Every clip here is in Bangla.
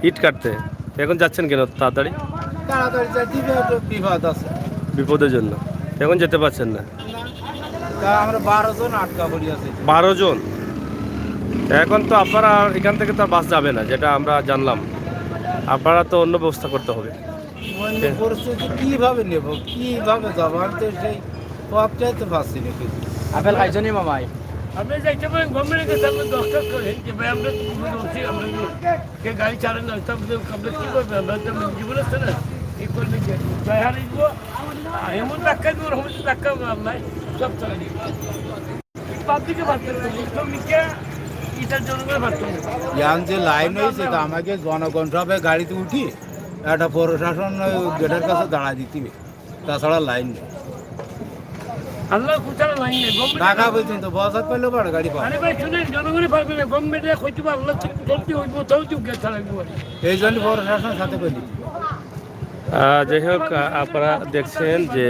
ইট কাটতে। এখন যাচ্ছেন কেন তাড়াতাড়ি? তাড়াতাড়ি যাচ্ছি যে একটু বিপদ আছে। বিপদের জন্য এখন যেতে পারছেন না? না, তা আমরা 12 জন আটকা পড়ি আছে। 12 জন? এখন তো আপনারা এখান থেকে তো আর বাস যাবে না, যেটা আমরা জানলাম। আপনারা তো অন্য ব্যবস্থা করতে হবে। অন্য পরিস্থিতি কিভাবে নেব, কিভাবে যাবো? আমি তো সেই পথ চাইতে পারছি না কিছু। আপেল খাইছনি মামাই? আপনি যাইতে পারেন গভর্নমেন্টের কাছে আপনি দরখাস্ত করেন যে ভাই আমরা তো বলছি আমরা কে গাড়ি চালান না তারপরে আমরা কী করবে, আমরা তো জীবন আছে না এই করলে কি জয় হারিয়ে দিব এমন ধাক্কা দিব রহমত ধাক্কা আল্লাহ সব চলে দিব পাবলিকে ভাবতে হবে শ্রমিককে ইটার জনগণের ভাবতে হবে। ইয়ান যে লাইন হয়েছে তা আমাকে জনগণ সবে গাড়িতে উঠি একটা প্রশাসন গেটের কাছে দাঁড়া দিতে হবে, তাছাড়া লাইন নেই। আল্লাহ কোথাও লাইন নেই ঢাকা পর্যন্ত বসাত পেলেও পারে গাড়ি পাবে। আরে ভাই শুনেন জনগণের পারবে না গভর্নমেন্টে হইতে পারে আল্লাহ চলতে হইব তাও চুপ গেছে লাগবে। এই জন্য প্রশাসনের সাথে পেলি। যাই হোক, আপনারা দেখছেন যে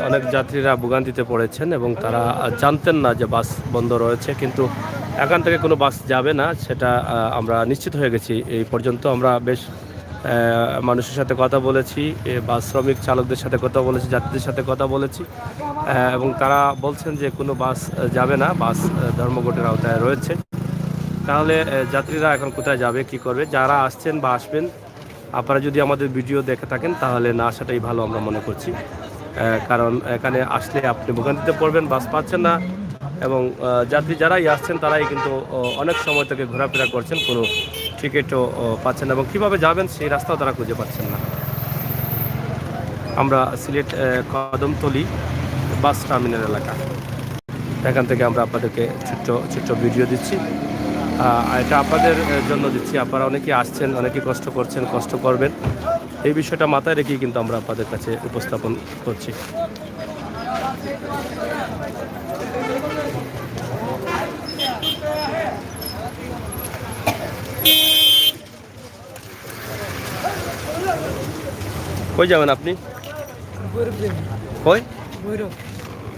অনেক যাত্রীরা ভোগান্তিতে পড়েছেন এবং তারা জানতেন না যে বাস বন্ধ রয়েছে, কিন্তু এখান থেকে কোনো বাস যাবে না সেটা আমরা নিশ্চিত হয়ে গেছি। এই পর্যন্ত আমরা বেশ মানুষের সাথে কথা বলেছি, বাস শ্রমিক চালকদের সাথে কথা বলেছি, যাত্রীদের সাথে কথা বলেছি এবং তারা বলছেন যে কোনো বাস যাবে না, বাস ধর্মঘটের আওতায় রয়েছে। তাহলে যাত্রীরা এখন কোথায় যাবে, কি করবে? যারা আসছেন বা আসবেন, আপনারা যদি আমাদের ভিডিও দেখে থাকেন তাহলে না আসাটাই ভালো আমরা মনে করছি। কারণ এখানে আসলে আপনি ভোগান্তিতে পড়বেন, বাস পাচ্ছেন না এবং যাত্রী যারাই আসছেন তারাই কিন্তু অনেক সময় থেকে ঘোরাফেরা করছেন, কোনো টিকিটও পাচ্ছেন না এবং কীভাবে যাবেন সেই রাস্তাও তারা খুঁজে পাচ্ছেন না। আমরা সিলেট কদমতলী বাস টার্মিনাল এলাকা, এখান থেকে আমরা আপনাদেরকে ছোট্ট ছোট্ট ভিডিও দিচ্ছি। এটা আপনাদের জন্য দিচ্ছি, আপনারা অনেকে আসছেন, অনেকে কষ্ট করছেন, কষ্ট করবেন, এই বিষয়টা মাথায় রেখেই কিন্তু আমরা আপনাদের কাছে উপস্থাপন করছি। কই যাবেন আপনি? কই?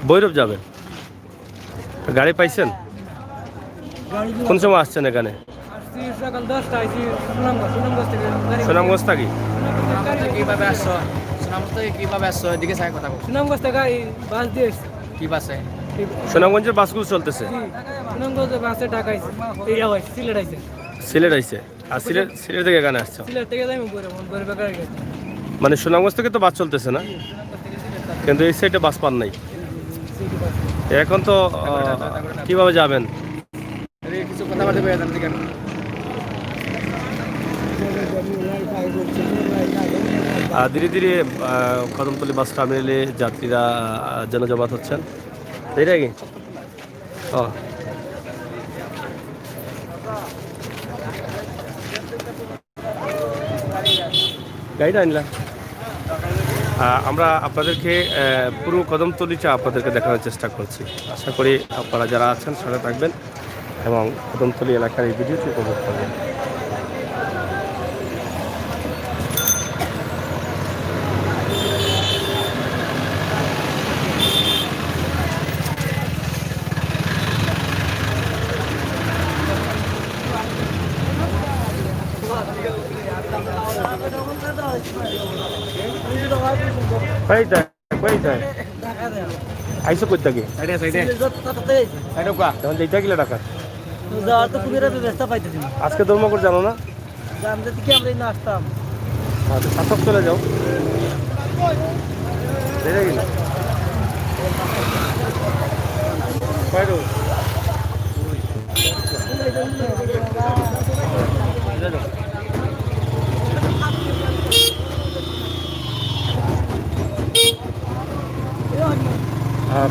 ভৈরব যাবেন? গাড়ি পাইছেন? কোন সময় আসছেন এখানে? সকাল 10টা আইছি সুনামগঞ্জ থাকি। কিভাবে আসছো? সুনামগঞ্জ থেকে কিভাবে আসছো? এদিকে সাই কথা বল। সুনামগঞ্জ থেকে বাস দিয়ে এসছি। কি বাসে? সুনামগঞ্জের বাসগুলো চলতেছে? সুনামগঞ্জে বাসে টাকা আইছে, এই আবার সিলেট আইছে। সিলেট আইছে? আর সিলেট সিলেট থেকে এখানে আসছো? সিলেট থেকে যাই বরে বেকার গেছে। মানে সুনামগঞ্জ থেকে তো বাস চলতেছে না, কিন্তু এই সাইডে বাস পান নাই। এখন তো কিভাবে যাবেন? কিছু কথাবার্তা বলে জানতে কেন? ধীরে ধীরে কদমতলী বাস টার্মিনালে যাত্রীরা জনজমাত হচ্ছেন, এটাই কি? ও গাড়িটা আনলাম। আমরা আপনাদেরকে পুরো কদমতলীটা আপনাদেরকে দেখানোর চেষ্টা করছি। আশা করি আপনারা যারা আছেন সাথে থাকবেন এবং কদমতলী এলাকার এই ভিডিওটি উপভোগ করবেন। আইসো কই থাকি? তখন যেটা গেলে টাকা আজকে ধর্মঘট জানো না? আসতাম আচ্ছা, শাসক চলে যাও। দেখে গেলে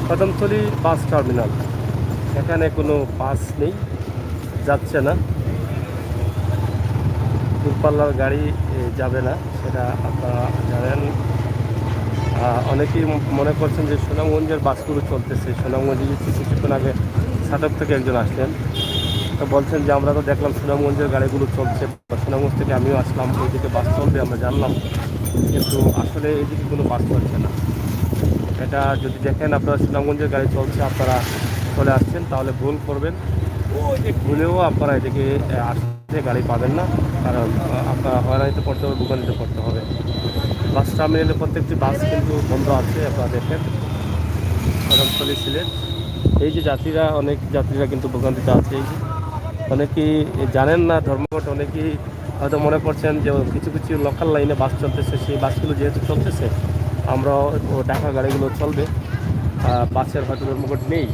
কদমতলী বাস টার্মিনাল, এখানে কোনো বাস নেই, যাচ্ছে না, দূরপাল্লার গাড়ি যাবে না, সেটা আপনারা জানেন। অনেকেই মনে করছেন যে সুনামগঞ্জের বাসগুলো চলতেছে। সুনামগঞ্জে কিছুক্ষণ আগে সাতক থেকে একজন আসলেন, তো বলছেন যে আমরা তো দেখলাম সুনামগঞ্জের গাড়িগুলো চলছে, সুনামগঞ্জ থেকে আমিও আসলাম, এইদিকে বাস চলবে আমরা জানলাম, কিন্তু আসলে এইদিকে কোনো বাস চলছে না। এটা যদি দেখেন আপনারা সুনামগঞ্জের গাড়ি চলছে, আপনারা চলে আসছেন, তাহলে ভুল করবেন, ভুলেও আপনারা এদিকে আসবেন। বাসে গাড়ি পাবেন না, কারণ আপনার হয়রানিতে পড়তে হবে, ভোগান্তিতে পড়তে হবে। বাস টার্মিনালে প্রত্যেকটি বাস কিন্তু বন্ধ আছে, আপনারা দেখেন কদমতলী সিলেট। এই যে যাত্রীরা, অনেক যাত্রীরা কিন্তু ভোগান্তিতে আছে। এই যে অনেকেই জানেন না ধর্মঘট, অনেকেই হয়তো মনে করছেন যে কিছু কিছু লোকাল লাইনে বাস চলতেছে, সেই বাসগুলো যেহেতু চলতেছে আমরা ঢাকা গাড়িগুলো চলবে, বাসের হয়তো ধর্মঘট নেই।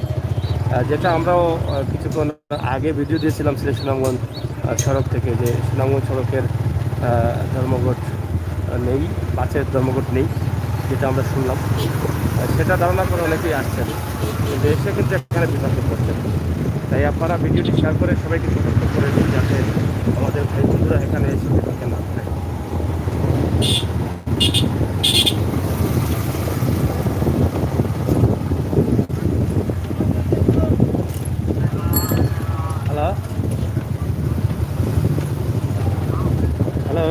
যেটা আমরাও কিছুক্ষণ আগে ভিডিও দিয়েছিলাম সিলেট সুনামগঞ্জ সড়ক থেকে, যে সুনামগঞ্জ সড়কের ধর্মঘট নেই, বাসের ধর্মঘট নেই, যেটা আমরা শুনলাম। সেটা ধারণা করে অনেকেই আসছেন, কিন্তু এসে কিন্তু এখানে বিপাকে পড়ছেন। তাই আপনারা ভিডিওটি শেয়ার করে সবাইকে সতর্ক করে দিন, যাতে আমাদের ভাই বন্ধুরা এখানে এসে বিপাকে না পড়ে। হ্যালো হ্যালো,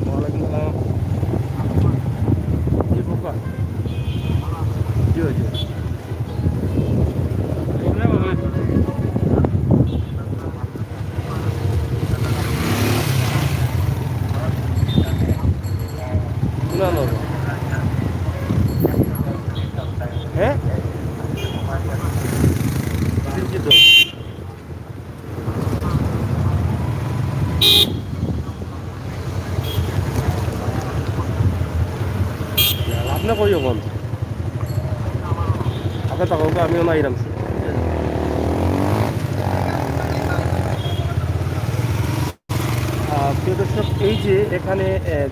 ওয়ালাইকুম সালাম। জি খোকা, জি জি শুনানো হ্যাঁ চিন্তিত। আপনি কইও কোন আপনার তখন আমিও না এরাম। প্রিয় দর্শক, এই যে এখানে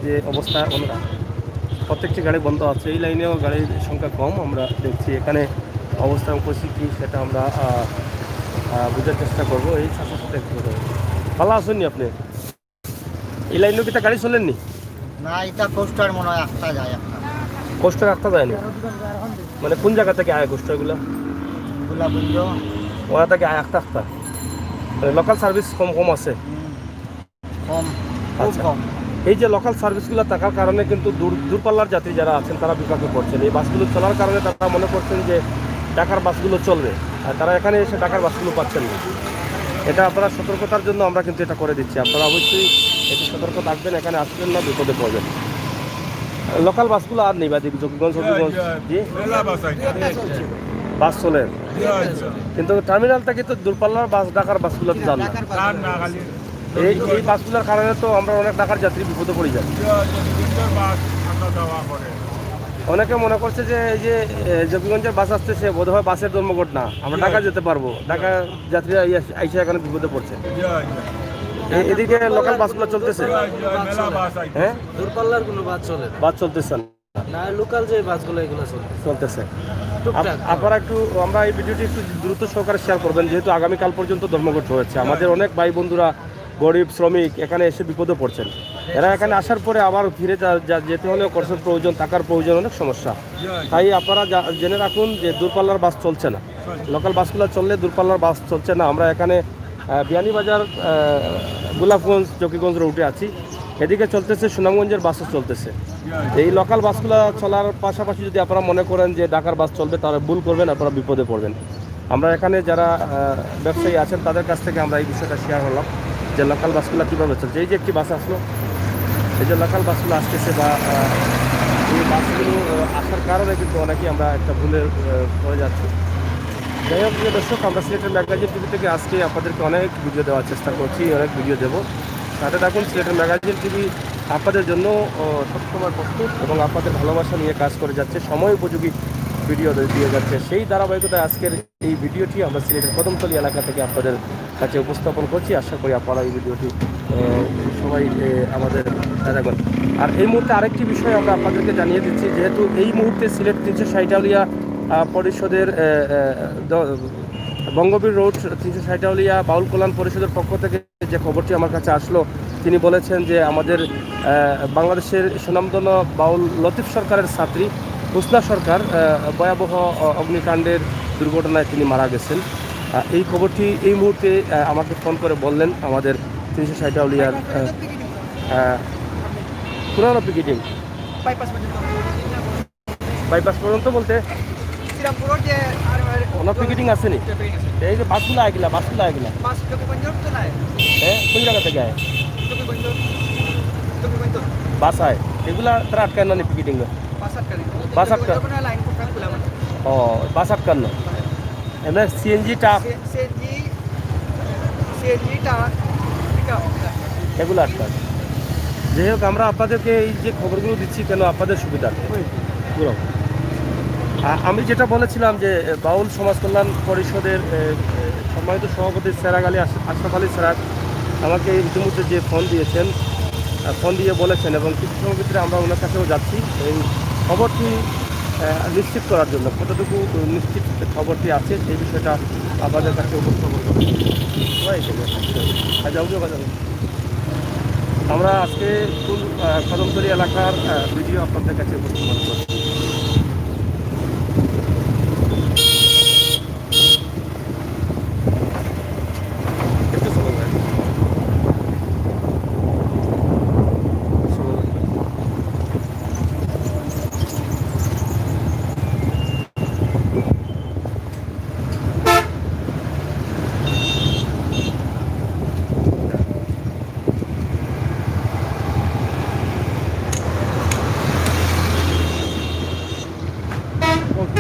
যে অবস্থা, আমরা প্রত্যেকটি গাড়ি বন্ধ আছে, এই লাইনেও গাড়ির সংখ্যা কম আমরা দেখছি। এখানে অবস্থান করছি কি সেটা আমরা বোঝার চেষ্টা করবো। এই সাথে সাথে একটু ভালো আসেননি আপনি? এই লাইনেও কি তা গাড়ি চলেননি? না, এটা কোস্টার মনে হয় একটা যায় একটা। কোস্টার রাখতে যায়নি, মানে কোন জায়গা থেকে আয় কোস্টারগুলো? গোলাপুঞ্জ ওরা থেকে আয় আঁকতে আঁকতা, মানে লোকাল সার্ভিস কম কম আছে। কম, খুব আচ্ছা। কম। এই যে লোকাল সার্ভিসগুলো থাকার কারণে কিন্তু দূরপাল্লার যাত্রী যারা আছেন তারা বিপাকে পড়ছেন। এই বাসগুলো চলার কারণে তারা মনে করছেন যে ঢাকার বাসগুলো চলবে, আর তারা এখানে এসে ঢাকার বাসগুলো পাচ্ছেন না। এটা আপনারা সতর্কতার জন্য আমরা কিন্তু এটা করে দিচ্ছি। আপনারা অবশ্যই একটু সতর্ক থাকবেন, এখানে আসবেন না, বিপদে পড়বেন। লোকাল বাসগুলো আর নেই, বা জকিগঞ্জ হবিগঞ্জ জি বাস চলে, কিন্তু টার্মিনাল থেকে তো দূরপাল্লার বাস ঢাকার বাসগুলো তো যান না। এই বাসগুলোর কারণে তো আমরা অনেক ঢাকার যাত্রী বিপদে পড়ে যাই। অনেকে মনে করছে যে এই যে জকিগঞ্জের বাস আসতেছে বোধহয় বাসের ধর্মঘট না, আমরা ঢাকা যেতে পারবো, ঢাকা যাত্রীরা আইসা এখানে বিপদে পড়ছে। এদিকে লোকাল বাসগুলো চলতেছে, হ্যাঁ দূরপাল্লার কোনো বাস চলে বাস চলতেছে না, লোকাল যে বাসগুলো এগুলো চলতেছে। আপনারা একটু, আমরা এই ভিডিওটি একটু দ্রুত সহকারে শেয়ার করবেন, যেহেতু আগামীকাল পর্যন্ত ধর্মঘট রয়েছে। আমাদের অনেক ভাই বন্ধুরা গরিব শ্রমিক এখানে এসে বিপদে পড়ছেন। এরা এখানে আসার পরে আবার ফিরে যেতে হলেও খরচের প্রয়োজন, টাকার প্রয়োজন, অনেক সমস্যা। তাই আপনারা জেনে রাখুন যে দূরপাল্লার বাস চলছে না, লোকাল বাসগুলো চললে দূরপাল্লার বাস চলছে না। আমরা এখানে বিয়ানীবাজার, গোলাপগঞ্জ, জকিগঞ্জ রুটে আছি, এদিকে চলতেছে সুনামগঞ্জের বাসও চলতেছে। এই লোকাল বাসগুলো চলার পাশাপাশি যদি আপনারা মনে করেন যে ঢাকার বাস চলবে, তাহলে ভুল করবেন, আপনারা বিপদে পড়বেন। আমরা এখানে যারা ব্যবসায়ী আছেন তাদের কাছ থেকে আমরা এই বিষয়টা শেয়ার হলাম যে লোকাল বাসগুলো কীভাবে চলছে। এই যে একটি বাস আসলো, এই যে লোকাল বাসগুলো আসতেছে, বা এই বাসগুলো আসার কারণে কিন্তু অনেকেই আমরা একটা ভুলে পড়ে যাচ্ছি। যাই হোক প্রিয় দর্শক, আমরা সিলেটের ম্যাগাজিন টিভি থেকে আজকে আপনাদেরকে অনেক ভিডিও দেওয়ার চেষ্টা করছি, অনেক ভিডিও দেবো। সাথে থাকুন, সিলেটের ম্যাগাজিন টিভি আপনাদের জন্য সবসময় প্রস্তুত এবং আপনাদের ভালোবাসা নিয়ে কাজ করে যাচ্ছে, সময় উপযোগী ভিডিও দিয়ে যাচ্ছে। সেই ধারাবাহিকতায় আজকের এই ভিডিওটি আমরা সিলেটের কদমতলী এলাকা থেকে আপনাদের কাছে উপস্থাপন করছি। আশা করি আপনারা এই ভিডিওটি সবাই আমাদের দেখবেন। আর এই মুহূর্তে আরেকটি বিষয় আমরা আপনাদেরকে জানিয়ে দিচ্ছি, যেহেতু এই মুহূর্তে সিলেট 360 আউলিয়া পরিষদের বঙ্গবীর রোড 360 আউলিয়া বাউল কল্যাণ পরিষদের পক্ষ থেকে যে খবরটি আমার কাছে আসলো, তিনি বলেছেন যে আমাদের বাংলাদেশের সুনামধন্য বাউল লতিফ সরকারের ছাত্রী হুসনা সরকার ভয়াবহ অগ্নিকাণ্ডের দুর্ঘটনায় তিনি মারা গেছেন। এই খবরটি এই মুহূর্তে আমাকে ফোন করে বললেন আমাদের 360 আউলিয়ার পুরানো পিকেটিং বাইপাস পর্যন্ত বলতে শ্রীরামপুর যে ওনার পিকেটিং আছে নি এই যে বাসগুলো আইগিলা Mas Joki Banjur tuh naik. কোন জায়গা থেকে আয় Joki Banjur. Joki Banjur. বাস আয় এগুলা তারা আটকান না picketing Pasar kali. Pasar Joki kali. Banjur pernah lain bukan pulang. ও বাস আটকান না এমনি CNG truck CNG tak. Tiga. এগুলো আটকান যাই হোক আমরা আপনাদেরকে এই যে খবরগুলো দিচ্ছি কেন আপনাদের সুবিধার্থে পুরো আমি যেটা বলেছিলাম যে বাউল সমাজ কল্যাণ পরিষদের সম্মানিত সভাপতি সেরাগ আলী আশরাফ আলী সেরাগ আমাকে ইতিমধ্যে যে ফোন দিয়েছেন ফোন দিয়ে বলেছেন এবং কিছু সময়ের ভিতরে আমরা ওনার কাছেও যাচ্ছি এই খবরটি নিশ্চিত করার জন্য কতটুকু নিশ্চিত খবরটি আছে সেই বিষয়টা আপনাদের কাছে উপস্থাপন করব আমরা আজকে ফুল কদমতলী এলাকার ভিডিও আপনাদের কাছে উপস্থাপন করছি একটু সময় লাগে।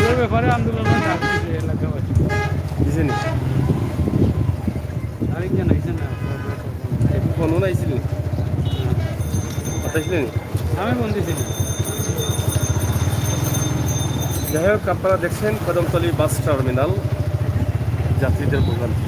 ওর ব্যাপারে আন্দোলন ডাকতেছে এলাকাবাসী বুঝিনি আরেকজন আইসেন না ফোন আইছিলেন কথা ছিলেন আমি ফোন দিয়েছিলাম যাই হোক আপনারা দেখছেন কদমতলী বাস টার্মিনাল যাত্রীদের ভোগান্তি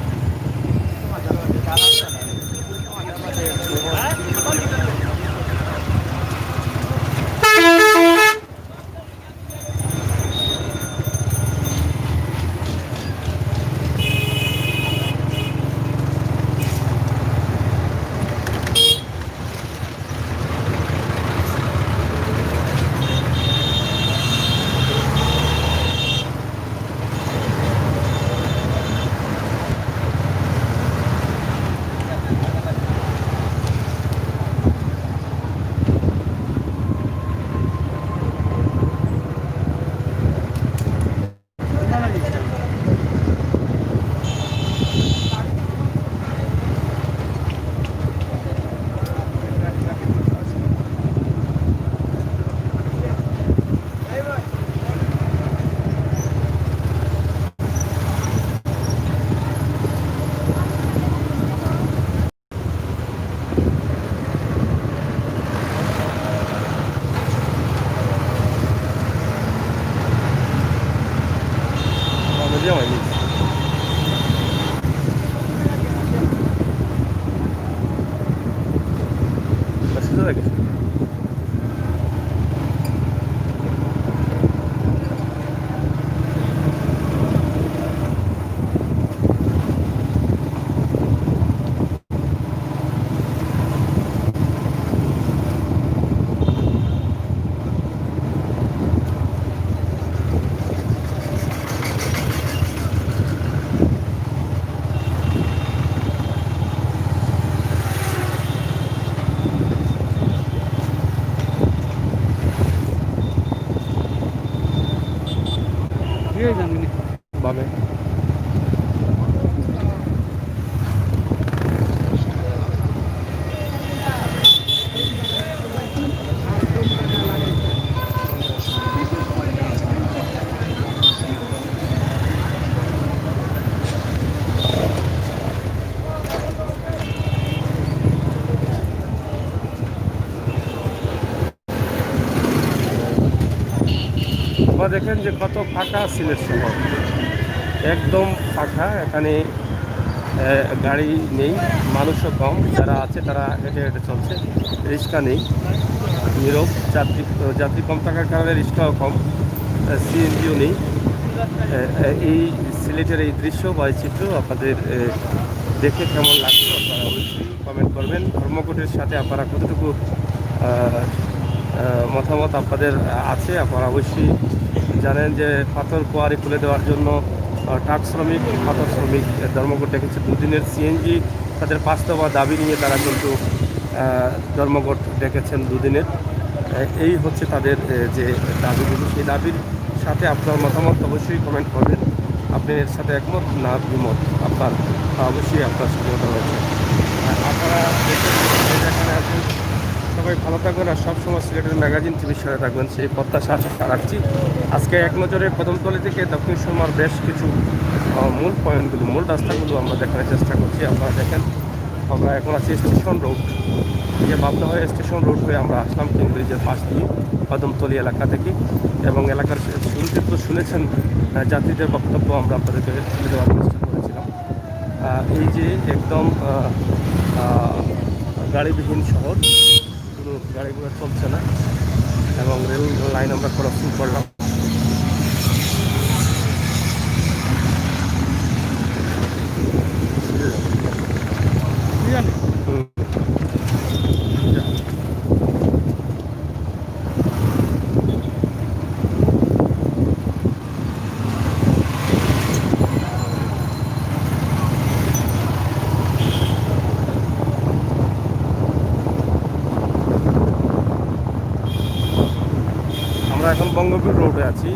আমাদের হয়নি সুযোগ লাগে দিয়ে জানি বাবে আপনারা দেখেন যে কত ফাঁকা সিলেট শহর একদম ফাঁকা এখানে গাড়ি নেই মানুষও কম যারা আছে তারা হেঁটে হেঁটে চলছে রিক্সা নেই নীরব যাত্রী কম থাকার কারণে রিক্সাও কম সিএনজিও নেই এই সিলেটের এই দৃশ্য বা এই চিত্র আপনাদের দেখে কেমন লাগছে আপনারা অবশ্যই কমেন্ট করবেন ধর্মঘটের সাথে আপনারা কতটুকু মতামত আপনাদের আছে আপনারা অবশ্যই জানেন যে পাথর কোয়ারি খুলে দেওয়ার জন্য ট্রাক শ্রমিক পাথর শ্রমিক ধর্মঘট ডেকেছে দুদিনের সিএনজি তাদের 5 দফা দাবি নিয়ে তারা কিন্তু ধর্মঘট ডেকেছেন দুদিনের এই হচ্ছে তাদের যে দাবিগুলো সেই দাবির সাথে আপনার মতামত অবশ্যই কমেন্ট করবেন আপনি এর সাথে একমত না দ্বিমত, আপনার অবশ্যই আপনার স্বাধীনতা রয়েছে। আপনারা যেখানে আছেন সবাই ভালো থাকবেন আর সবসময় সিলেটের ম্যাগাজিন টিভির সাথে থাকবেন সেই প্রত্যাশা আশা রাখছি। আজকে এক নজরে কদমতলী থেকে দক্ষিণ সুরমার বেশ কিছু মূল পয়েন্টগুলো, মূল রাস্তাগুলো আমরা দেখানোর চেষ্টা করছি। আপনারা দেখেন আমরা এখন আছি স্টেশন রোড, যে ভাবনা হয় স্টেশন রোড হয়ে আমরা আসলাম কিং ব্রিজের পাশ দিয়ে কদমতলী এলাকা থেকে, এবং এলাকার শুরুতে তো শুনেছেন যাত্রীদের বক্তব্য আমরা আপনাদেরকে তুলে দেওয়ার চেষ্টা করেছিলাম। এই যে একদম গাড়িবিহীন শহর, কোনো গাড়িগুলো চলছে না এবং রেল লাইন আমরা ক্রসিং করলাম। আমরা এখন বঙ্গবীর রোডে আছি,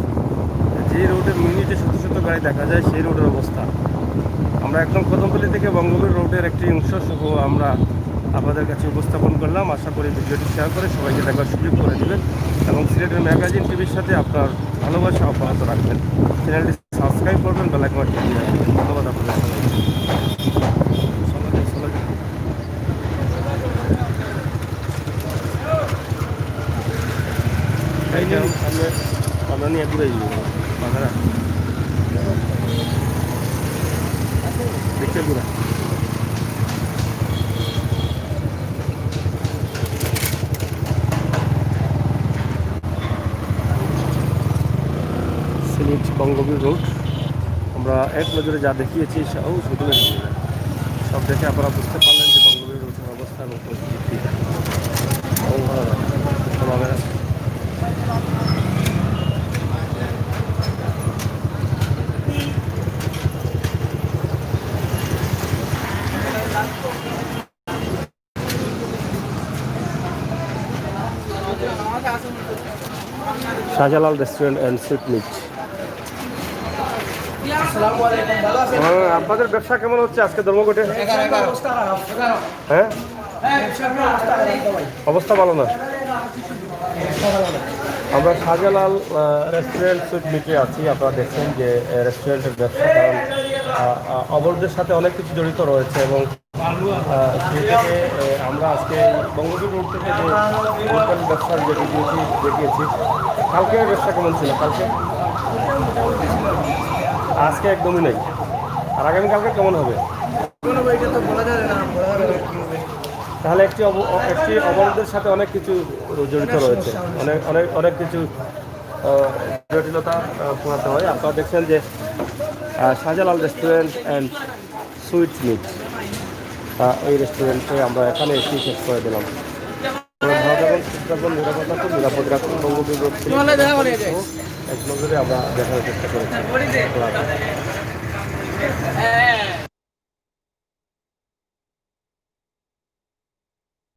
যে রোডে মিনিটে শত শত গাড়ি দেখা যায় সেই রোডের অবস্থা। আমরা একদম কদমতলী থেকে বঙ্গবীর রোডের একটি অংশ সহ আমরা আপনাদের কাছে উপস্থাপন করলাম। আশা করি ভিডিওটি শেয়ার করে সবাইকে দেখার সুযোগ করে দেবেন এবং সিলেটের ম্যাগাজিন টিভির সাথে আপনার ভালোবাসা অব্যাহত রাখবেন। চ্যানেলটি সাবস্ক্রাইব করবেন, বেল আইকনটি দিয়ে রাখবেন। ধন্যবাদ আপনাদের সবাইকে। এই যে আমরা নিয়ে ঘুরে যাবো বাজারা দেখতে ঘুরা। সিলেট বঙ্গবীর রোড আমরা এক নজরে যা দেখিয়েছি সব দেখে আপনারা বুঝতে পারলেন যে বঙ্গবীর রোডের অবস্থা এবং পরিস্থিতি। Shahjalal restaurant and sweet meat. আপনাদের ব্যবসা কেমন হচ্ছে আজকে ধর্মঘটে? হ্যাঁ, অবস্থা ভালো না। আমরা শাহজালাল রেস্টুরেন্ট সুইট মিটে আছি। আপনারা দেখছেন যে রেস্টুরেন্টের ব্যবসা, কারণ অবরোধের সাথে অনেক কিছু জড়িত রয়েছে এবং সেই থেকে আমরা আজকে বঙ্গবীর রোড থেকে যে হোটেল ব্যবসার যে দেখিয়েছি। কালকে ব্যবসা কেমন ছিল? কালকে আজকে একদমই নেই। আর আগামীকালকে কেমন হবে? তাহলে একটি অবরোধের সাথে অনেক কিছু জড়িত রয়েছে, অনেক কিছু জটিলতা পোহাতে হয়। আপনারা দেখছেন যে Shahjalal restaurant and sweet meat, এই রেস্টুরেন্টে আমরা এখানে এসে শেষ করে দিলাম। নিরাপদ রাখুন। বঙ্গবীর রোড এক নজরে আমরা দেখার চেষ্টা করেছি।